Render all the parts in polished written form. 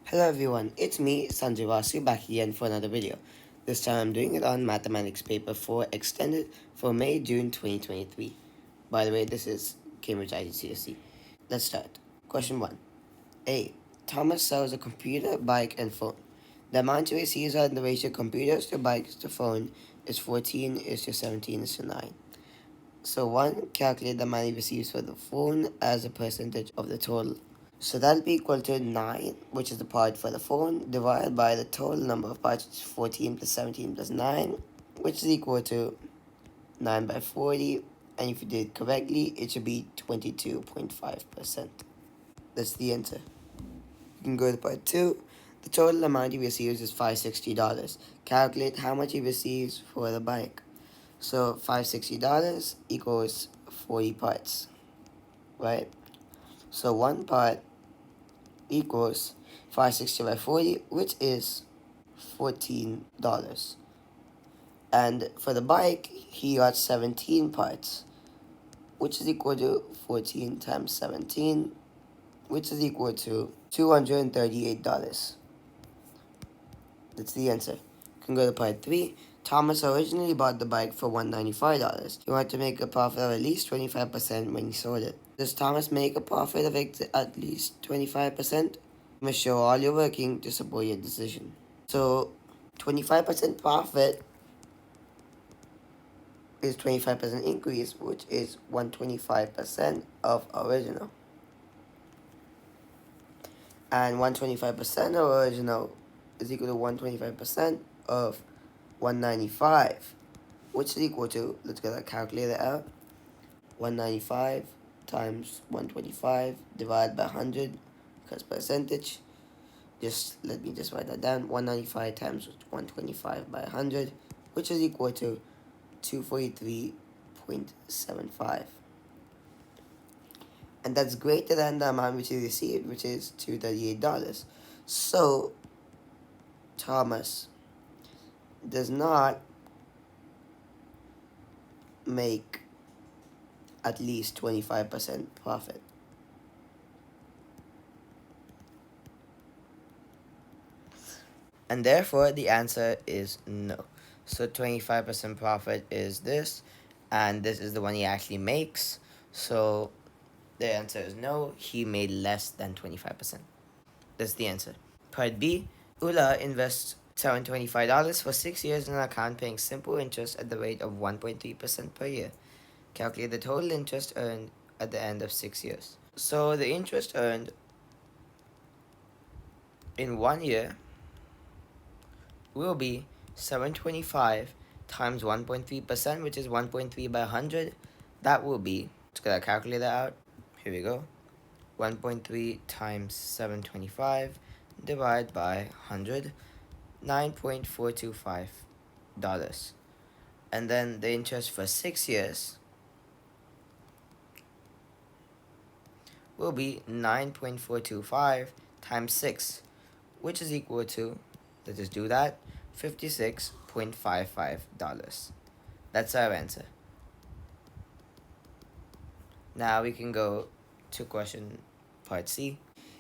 Hello everyone, it's me Sanjay Vasu back again for another video. This time I'm doing it on Mathematics Paper 4 Extended for May-June 2023. By the way, this is Cambridge IGCSE. Let's start. Question 1. A. Thomas sells a computer, bike, and phone. The amount he receives on the ratio computers to bikes to phone is 14 is to 17 is to 9. So 1. Calculate the money receives for the phone as a percentage of the total. So that'll be equal to 9, which is the part for the phone, divided by the total number of parts, which is 14 plus 17 plus 9, which is equal to 9 by 40. And if you did it correctly, it should be 22.5%. That's the answer. You can go to part 2. The total amount he receives is $560. Calculate how much he receives for the bike. So $560 equals 40 parts, right? So one part equals 560 by 40, which is $14. And for the bike, he got 17 parts, which is equal to 14 times 17, which is equal to $238. That's the answer. You can go to part 3. Thomas originally bought the bike for $195. He wanted to make a profit of at least 25% when he sold it. Does Thomas make a profit of at least 25%? You must show all your working to support your decision. So 25% profit is 25% increase, which is 125% of original. And 125% of original is equal to 125% of 195, which is equal to, let's get our calculator out, 195 times 125 divided by 100, because percentage. Let me write that down. 195 times 125 by 100, which is equal to 243.75. And that's greater than the amount which he received, which is $238. So Thomas does not make at least 25% profit. And therefore, the answer is no. So 25% profit is this, and this is the one he actually makes. So the answer is no, he made less than 25%. That's the answer. Part B, Ula invests $725 for 6 years in an account paying simple interest at the rate of 1.3% per year. Calculate the total interest earned at the end of 6 years. So the interest earned in 1 year will be 725 times 1.3%, which is 1.3 by 100. That will be, let's get our calculator out. Here we go. 1.3 times 725 divided by 100, $9.425. And then the interest for 6 years will be 9.425 times 6, which is equal to, let's just do that, $56.55. That's our answer. Now we can go to question part C.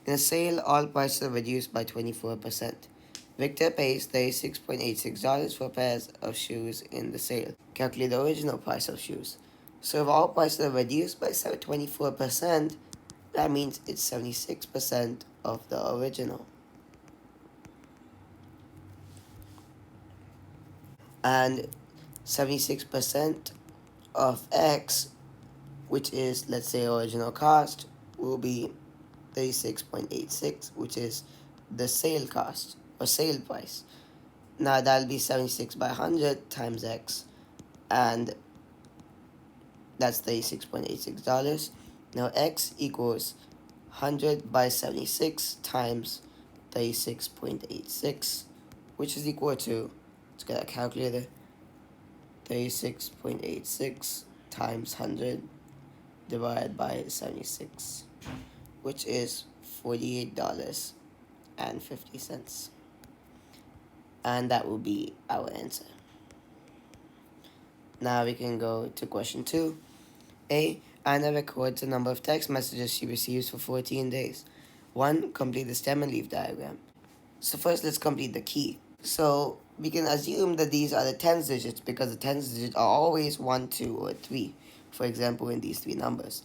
In a sale, all prices are reduced by 24%. Victor pays $36.86 for pairs of shoes in the sale. Calculate the original price of shoes. So if all prices are reduced by 24%, that means it's 76% of the original. And 76% of X, which is, let's say, original cost, will be 36.86, which is the sale cost or sale price. Now that'll be 76 by 100 times X, and that's $36.86. Now X equals 100 by 76 times 36.86, which is equal to, let's get a calculator, 36.86 times 100 divided by 76, which is $48.50. And that will be our answer. Now we can go to question 2. A. Anna records the number of text messages she receives for 14 days. 1. Complete the stem and leaf diagram. So first, let's complete the key. So we can assume that these are the tens digits because the tens digits are always 1, 2, or 3. For example, in these three numbers,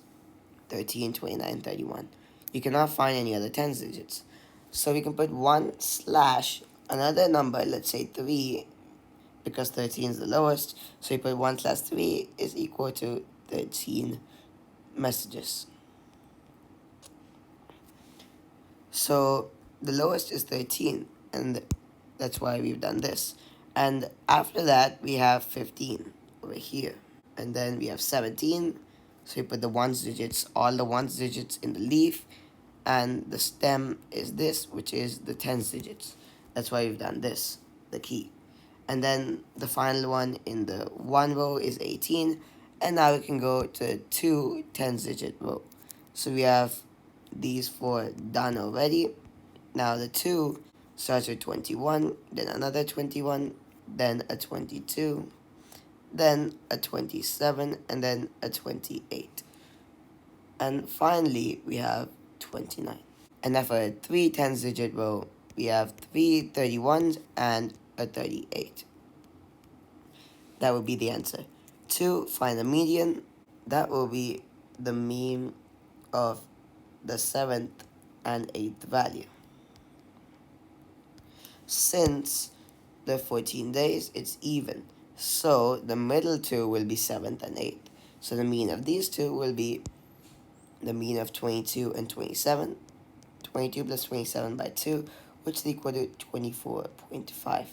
13, 29, 31. You cannot find any other tens digits. So we can put 1 slash another number, let's say 3, because 13 is the lowest. So we put 1 slash 3 is equal to 13 messages. So the lowest is 13, and that's why we've done this. And after that, we have 15 over here. And then we have 17. So we put the ones digits, all the ones digits in the leaf. And the stem is this, which is the tens digits. That's why we've done this, the key. And then the final one in the one row is 18. And now we can go to two tens digit row. So we have these four done already. Now the 2 starts with 21, then another 21, then a 22, then a 27, and then a 28. And finally, we have 29. And now for a 3 tens digit row, we have 3 31s and a 38. That would be the answer. To find the median, that will be the mean of the 7th and 8th value. Since the 14 days, it's even. So the middle two will be 7th and 8th. So the mean of these two will be the mean of 22 and 27. 22 plus 27 by 2, which is equal to 24.5.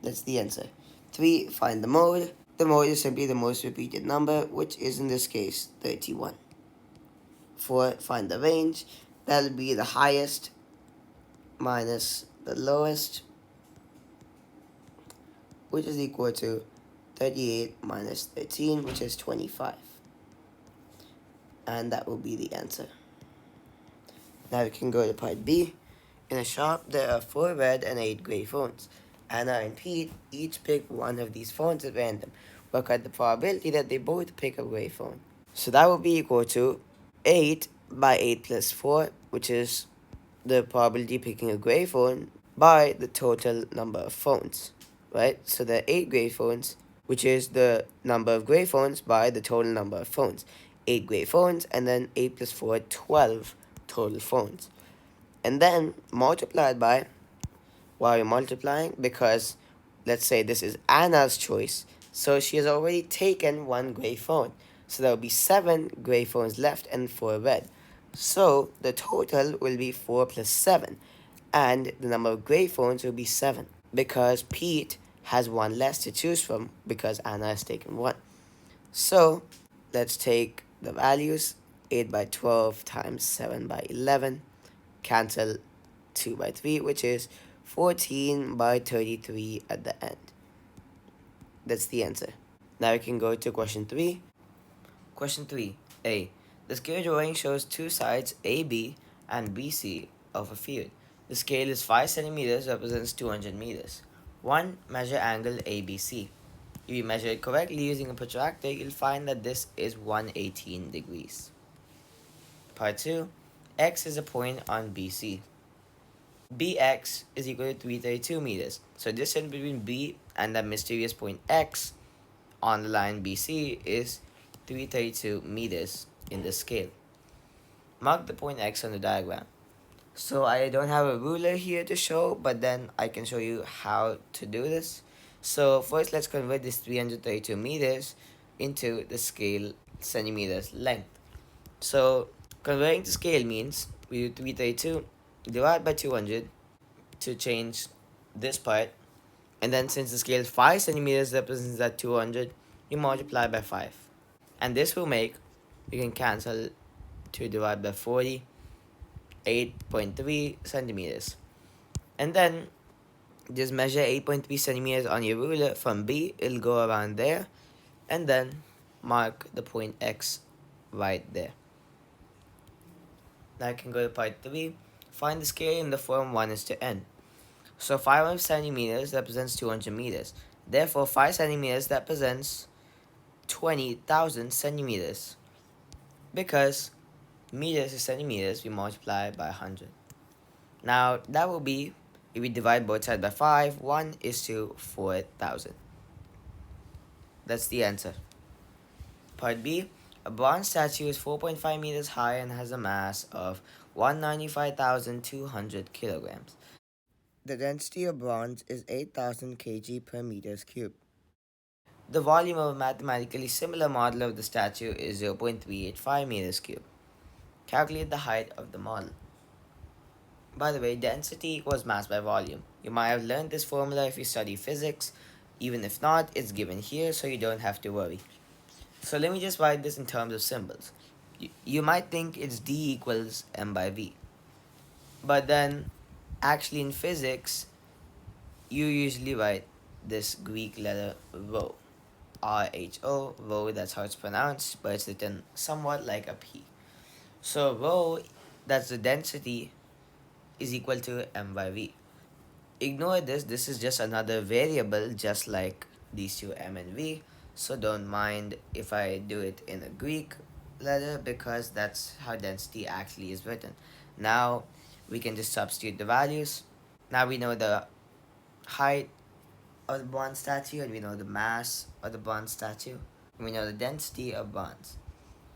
That's the answer. 3. Find the mode. The mode is simply the most repeated number, which is in this case 31. 4. Find the range. That'll be the highest minus the lowest, which is equal to 38 minus 13, which is 25. And that will be the answer. Now we can go to part B. In a shop, there are 4 red and 8 gray phones. Anna and Pete each pick one of these phones at random. Work out the probability that they both pick a gray phone. So that will be equal to 8 by 8 plus 4, which is the probability picking a gray phone, by the total number of phones, right? So there are 8 gray phones, which is the number of gray phones by the total number of phones. 8 gray phones, and then 8 plus 4, 12 total phones. And then multiplied by, why are we multiplying? Because let's say this is Anna's choice. So she has already taken one gray phone. So there will be 7 gray phones left and 4 red. So the total will be 4 plus 7. And the number of gray phones will be 7. Because Pete has one less to choose from because Anna has taken one. So let's take the values. 8 by 12 times 7 by 11. Cancel 2 by 3, which is 14 by 33 at the end. That's the answer. Now we can go to question 3. Question 3. A. The scale drawing shows two sides AB and BC of a field. The scale is 5 centimeters, represents 200 meters. 1. Measure angle ABC. If you measure it correctly using a protractor, you'll find that this is 118 degrees. Part 2. X is a point on BC. BX is equal to 332 meters. So distance between B and the mysterious point X on the line BC is 332 meters in the scale. Mark the point X on the diagram. So I don't have a ruler here to show, but then I can show you how to do this. So first let's convert this 332 meters into the scale centimeters length. So converting to scale means we do 332 divide by 200 to change this part, and then since the scale is 5 centimeters represents that 200, you multiply by 5, and this will make, you can cancel 2 divided by 40, 8.3 centimeters, and then just measure 8.3 centimeters on your ruler from B. It'll go around there, and then mark the point X right there. Now I can go to part 3. Find the scale in the form 1 is to n. So 500 centimeters represents 200 meters. Therefore, 5 centimeters represents 20,000 centimeters. Because meters is centimeters, we multiply by 100. Now that will be, if we divide both sides by 5, 1 is to 4,000. That's the answer. Part B, a bronze statue is 4.5 meters high and has a mass of 195,200 kilograms. The density of bronze is 8,000 kg per meters cubed. The volume of a mathematically similar model of the statue is 0.385 meters cubed. Calculate the height of the model. By the way, density equals mass by volume. You might have learned this formula if you study physics. Even if not, it's given here so you don't have to worry. So let me just write this in terms of symbols. You might think it's D equals m by v. But then, actually in physics, you usually write this Greek letter rho. R-H-O, rho, that's how it's pronounced, but it's written somewhat like a P. So rho, that's the density, is equal to m by v. Ignore this is just another variable just like these two m and v, so don't mind if I do it in a Greek letter because that's how density actually is written. Now we can just substitute the values. Now we know the height of the bronze statue and we know the mass of the bronze statue. And we know the density of bronze.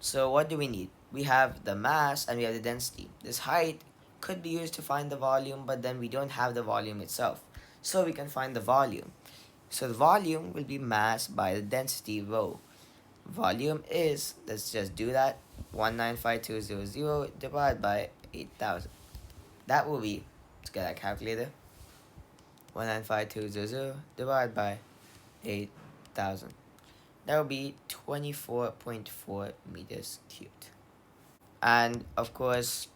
So what do we need? We have the mass and we have the density. This height could be used to find the volume, but then we don't have the volume itself. So we can find the volume. So the volume will be mass by the density rho. Volume is, let's just do that, 195,200 divided by 8,000. That will be, let's get our calculator, 195,200 divided by 8,000. That will be 24.4 meters cubed. And of course,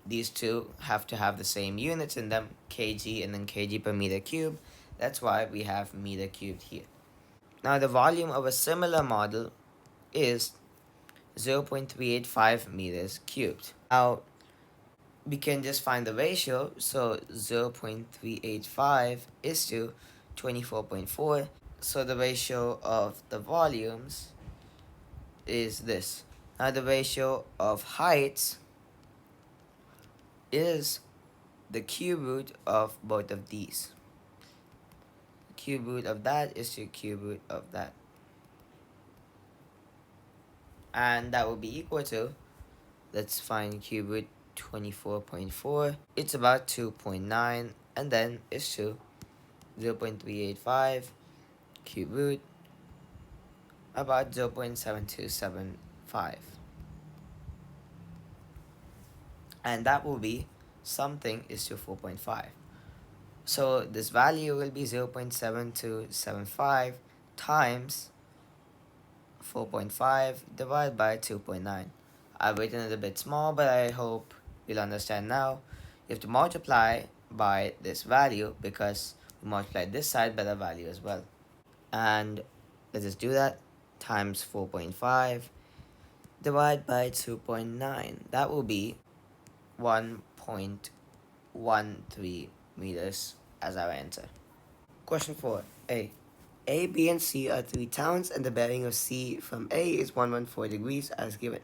these two have to have the same units in them, kg and then kg per meter cube. That's why we have meter cubed here. Now the volume of a similar model is 0.385 meters cubed. Now we can just find the ratio, so 0.385 is to 24.4. So the ratio of the volumes is this. Now the ratio of heights is the cube root of both of these. The cube root of that is to cube root of that. And that will be equal to, let's find cube root 24.4. It's about 2.9 and then it's to 0.385 cube root about 0.7275. And that will be something is to 4.5. So this value will be 0.7275 times 4.5 divided by 2.9. I've written it a bit small, but I hope you'll understand now. You have to multiply by this value because we multiplied this side by the value as well. And let's just do that. Times 4.5 divided by 2.9. That will be 1.13 meters as our answer. Question 4. A, B, and C are three towns, and the bearing of C from A is 114 degrees as given.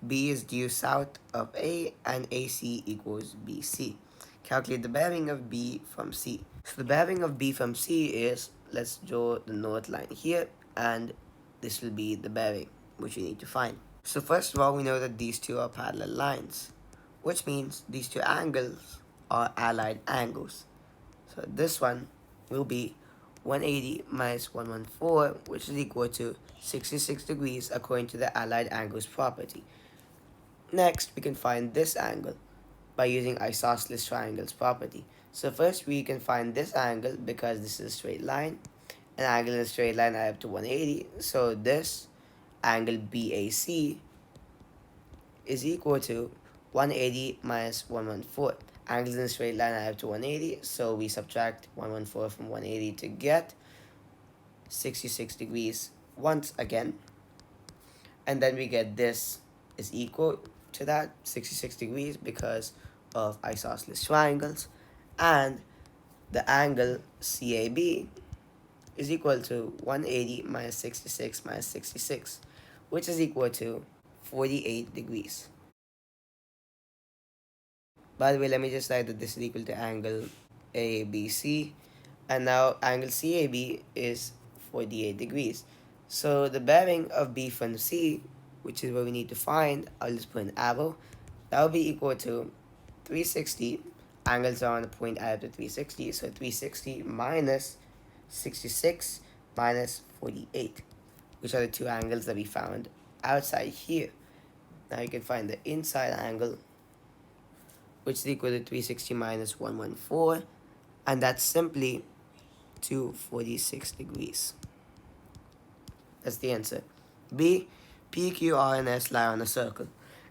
B is due south of A, and AC equals BC. Calculate the bearing of B from C. So the bearing of B from C is, let's draw the north line here, and this will be the bearing, which we need to find. So first of all, we know that these two are parallel lines, which means these two angles are allied angles. So this one will be 180 minus 114, which is equal to 66 degrees according to the allied angles property. Next, we can find this angle by using isosceles triangles property. So first we can find this angle because this is a straight line. An angle in a straight line I have to 180. So this angle BAC is equal to 180 minus 114. Angles in a straight line I have to 180. So we subtract 114 from 180 to get 66 degrees once again. And then we get this is equal to that 66 degrees because of isosceles triangles, and the angle CAB is equal to 180 minus 66 minus 66, which is equal to 48 degrees. By the way, let me just write that this is equal to angle ABC. And now angle CAB is 48 degrees. So the bearing of B from C, which is what we need to find, I'll just put an arrow. That will be equal to 360. Angles are on the point add up to 360. So 360 minus 66 minus 48, which are the two angles that we found outside here. Now you can find the inside angle, which is equal to 360 minus 114, and that's simply 246 degrees. That's the answer. B. P, Q, R, and S lie on a circle.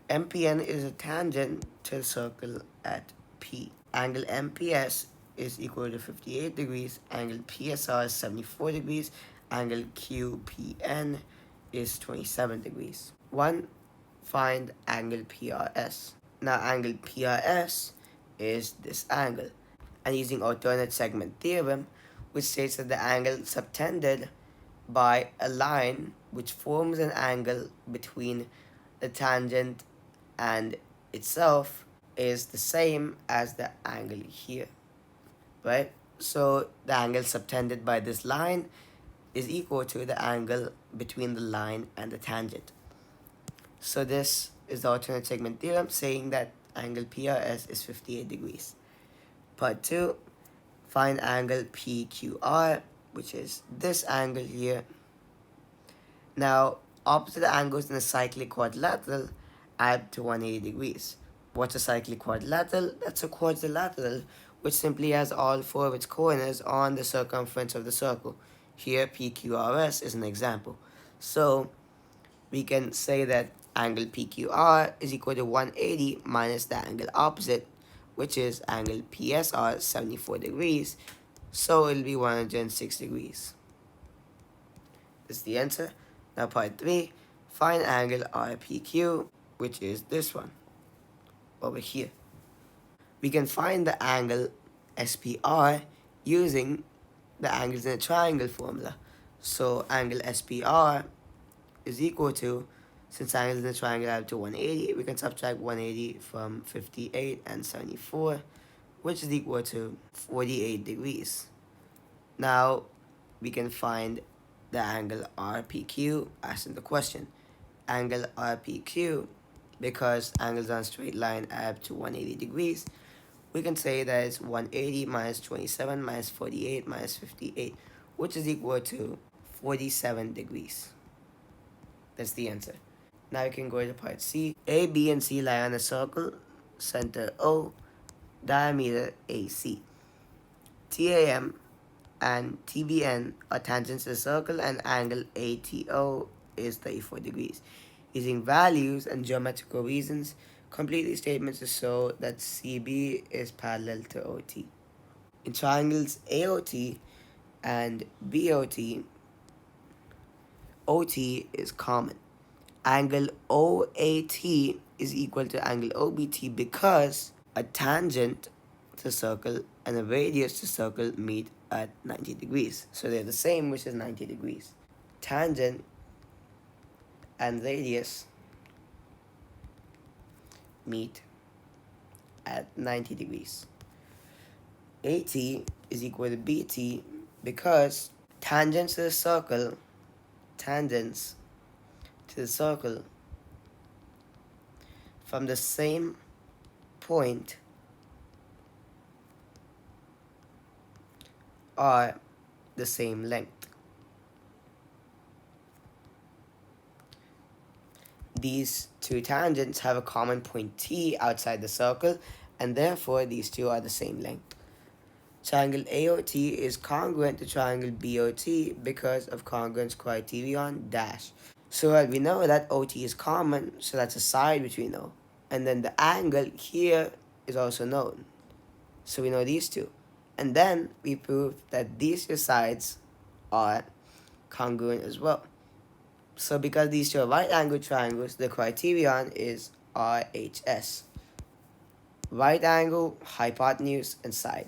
MPN is a tangent to the circle at P. Angle MPS is equal to 58 degrees. Angle PSR is 74 degrees. Angle QPN is 27 degrees. 1. Find angle PRS. Now angle PRS is this angle. And using alternate segment theorem, which states that the angle subtended by a line which forms an angle between the tangent and itself is the same as the angle here, right? So the angle subtended by this line is equal to the angle between the line and the tangent. So this is the alternate segment theorem saying that angle PRS is 58 degrees. Part 2, find angle PQR, which is this angle here. Now, opposite angles in a cyclic quadrilateral add to 180 degrees. What's a cyclic quadrilateral? That's a quadrilateral which simply has all four of its corners on the circumference of the circle. Here, PQRS is an example. So, we can say that angle PQR is equal to 180 minus the angle opposite, which is angle PSR, 74 degrees. So, it'll be 106 degrees. This is the answer. Now part 3, find angle RPQ, which is this one, over here. We can find the angle SPR using the angles in a triangle formula. So angle SPR is equal to, since angles in the triangle add up to 180, we can subtract 180 from 58 and 74, which is equal to 48 degrees. Now we can find the angle RPQ as in the question. Angle RPQ, because angles on a straight line add up to 180 degrees, we can say that it's 180 minus 27 minus 48 minus 58, which is equal to 47 degrees. That's the answer. Now we can go to part C. A, B, and C lie on a circle, center O, diameter AC. TAM and TBN are tangents to the circle, and angle ATO is 34 degrees. Using values and geometrical reasons, complete these statements to show that CB is parallel to OT. In triangles AOT and BOT, OT is common. Angle OAT is equal to angle OBT because a tangent to circle and a radius to circle meet at 90 degrees. So they're the same, which is 90 degrees. Tangent and radius meet at 90 degrees. AT is equal to BT because tangents to the circle from the same point are the same length. These two tangents have a common point T outside the circle, and therefore these two are the same length. Triangle AOT is congruent to triangle BOT because of congruence criterion dash. So we know that OT is common, so that's a side which we know. And then the angle here is also known. So we know these two. And then we prove that these two sides are congruent as well. So because these two are right angle triangles, the criterion is RHS. Right angle, hypotenuse, and side.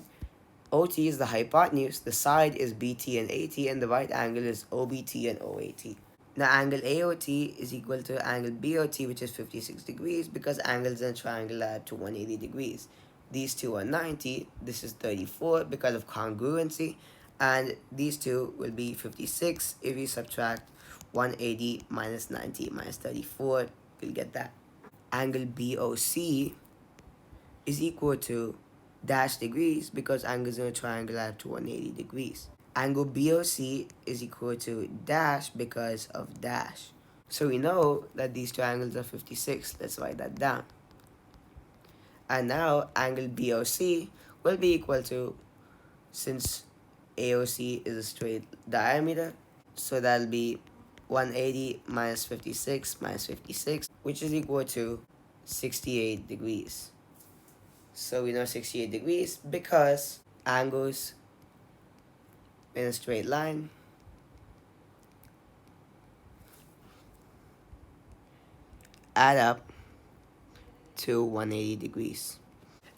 OT is the hypotenuse, the side is BT and AT, and the right angle is OBT and OAT. Now angle AOT is equal to angle BOT, which is 56 degrees, because angles in a triangle add to 180 degrees. These two are 90. This is 34 because of congruency. And these two will be 56 if you subtract 180 minus 90 minus 34. You'll get that. Angle BOC is equal to dash degrees because angles in a triangle are to 180 degrees. Angle BOC is equal to dash because of dash. So we know that these two angles are 56. Let's write that down. And now angle BOC will be equal to, since AOC is a straight diameter, so that'll be 180 minus 56 minus 56, which is equal to 68 degrees. So we know 68 degrees because angles in a straight line add up to 180 degrees.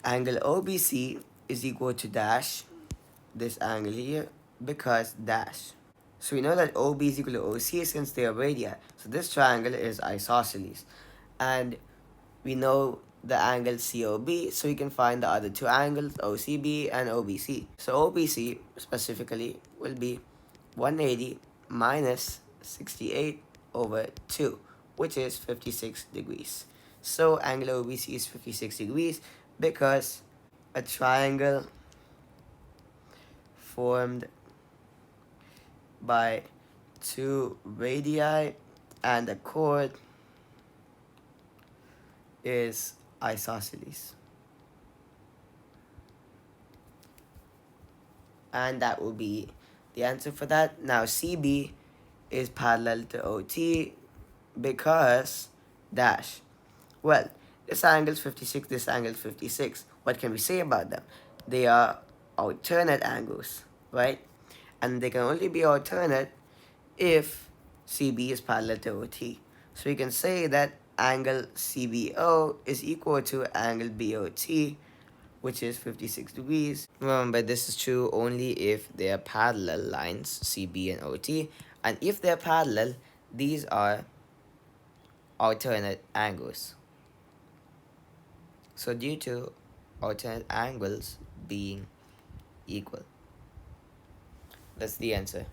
Angle OBC is equal to dash, this angle here, because dash. So we know that OB is equal to OC since they are radii. So this triangle is isosceles. And we know the angle COB, so we can find the other two angles, OCB and OBC. So OBC specifically will be 180 minus 68 over 2, which is 56 degrees. So angle OBC is 56 degrees because a triangle formed by two radii and a chord is isosceles. And that will be the answer for that. Now CB is parallel to OT because dash. Well, this angle is 56, this angle is 56. What can we say about them? They are alternate angles, right? And they can only be alternate if CB is parallel to OT. So we can say that angle CBO is equal to angle BOT, which is 56 degrees. Remember, this is true only if they are parallel lines, CB and OT. And if they're parallel, these are alternate angles. So due to alternate angles being equal. That's the answer.